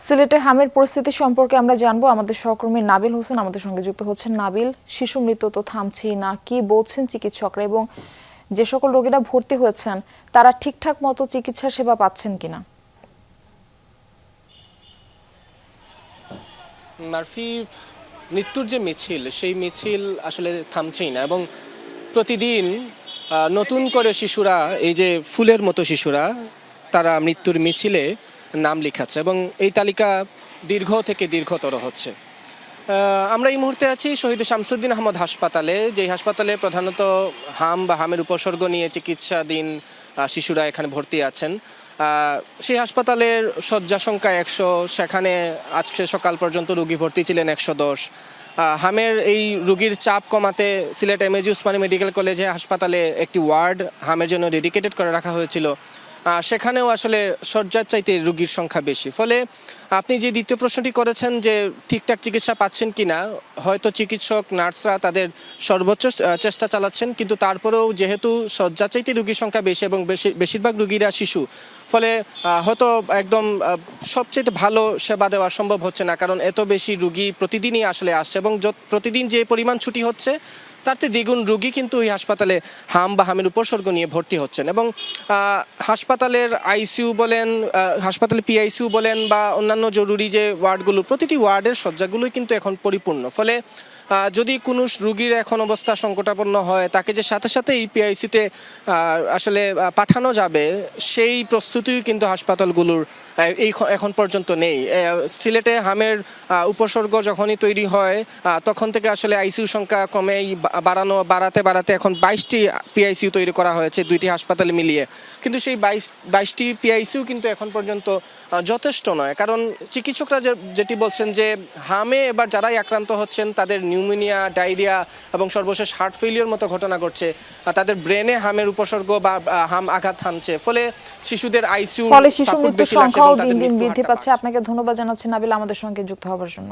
সিলেটে হামের পরিস্থিতি সম্পর্কে আমরা জানবো। আমাদের সহকর্মী নাবিল হোসেন আমাদের সঙ্গে যুক্ত হচ্ছেন। নাবিল, শিশু মৃত্যু তো থামছেই না, কি বলছেন চিকিৎসকরা এবং যে সকল রোগীরা ভর্তি হয়েছেন তারা ঠিকঠাক মতো চিকিৎসা সেবা পাচ্ছেন কিনা? মারফি, মৃত্যুর যে মিছিল সেই মিছিল আসলে থামছেই না এবং প্রতিদিন নতুন করে শিশুরা, এই যে ফুলের মতো শিশুরা, তারা মৃত্যুর মিছিলে নাম লিখাচ্ছে এবং এই তালিকা দীর্ঘ থেকে দীর্ঘতর হচ্ছে। আমরা এই মুহূর্তে আছি শহীদ শামসুদ্দিন আহমদ হাসপাতালে, যেই হাসপাতালে প্রধানত হাম বা হামের উপসর্গ নিয়ে চিকিৎসাধীন শিশুরা এখানে ভর্তি আছেন। সেই হাসপাতালের শয্যা সংখ্যা 100, সেখানে আজকে সকাল পর্যন্ত রোগী ভর্তি ছিলেন 110। হামের এই রোগীর চাপ কমাতে সিলেট এমএজি উসমানী মেডিকেল কলেজে হাসপাতালে একটি ওয়ার্ড হামের জন্য ডেডিকেটেড করে রাখা হয়েছিল। সেখানেও আসলে শয্যার চাইতে রোগীর সংখ্যা বেশি। ফলে আপনি যে দ্বিতীয় প্রশ্নটি করেছেন যে ঠিকঠাক চিকিৎসা পাচ্ছেন কিনা, হয়তো চিকিৎসক নার্সরা তাদের সর্বোচ্চ চেষ্টা চালাচ্ছেন, কিন্তু তারপরেও যেহেতু শয্যার চাইতে রোগীর সংখ্যা বেশি এবং বেশিরভাগ রোগীরা শিশু, ফলে হয়তো একদম সবচেয়ে ভালো সেবা দেওয়া সম্ভব হচ্ছে না, কারণ এত বেশি রোগী প্রতিদিনই আসলে আসছে এবং প্রতিদিন যে পরিমাণ ছুটি হচ্ছে তার চেয়ে দ্বিগুণ রোগী কিন্তু এই হাসপাতালে হাম বা হামের উপসর্গ নিয়ে ভর্তি হচ্ছেন। এবং হাসপাতালের আইসিইউ বলেন, হাসপাতালে পিআইসিইউ বলেন বা অন্যান্য জরুরি যে ওয়ার্ডগুলো, প্রতিটি ওয়ার্ডের শয্যাগুলোই কিন্তু এখন পরিপূর্ণ। ফলে যদি কোনো রোগীর এখন অবস্থা সংকটাপন্ন হয়, তাকে যে সাথে সাথে এই পিআইসিতে আসলে পাঠানো যাবে সেই প্রস্তুতিও কিন্তু হাসপাতালগুলোর এখন পর্যন্ত নেই। সিলেটে হামের উপসর্গ যখনই তৈরি হয় তখন থেকে আসলে আইসিইউ সংখ্যা বাড়াতে এখন 22টি পিআইসিইউ তৈরি করা হয়েছে দুইটি হাসপাতালে মিলিয়ে, কিন্তু সেই 22টি পিআইসিইউ কিন্তু এখন পর্যন্ত যথেষ্ট নয়। কারণ চিকিৎসকরা যেটি বলছেন যে হামে এবার যারাই আক্রান্ত হচ্ছেন তাদের নিউমোনিয়া, ডায়রিয়া এবং সর্বশেষ হার্ট ফেলিওর মতো ঘটনা ঘটছে, তাদের ব্রেনে হামের উপসর্গ বা হাম আঘাত হানছে, ফলে শিশুদের আইসিইউ ফলে শিশু মৃত্যুর সংখ্যাও দিন দিন বৃদ্ধি পাচ্ছে। আপনাকে ধন্যবাদ জানাচ্ছি নাবিল আমাদের সঙ্গে যুক্ত হওয়ার জন্য।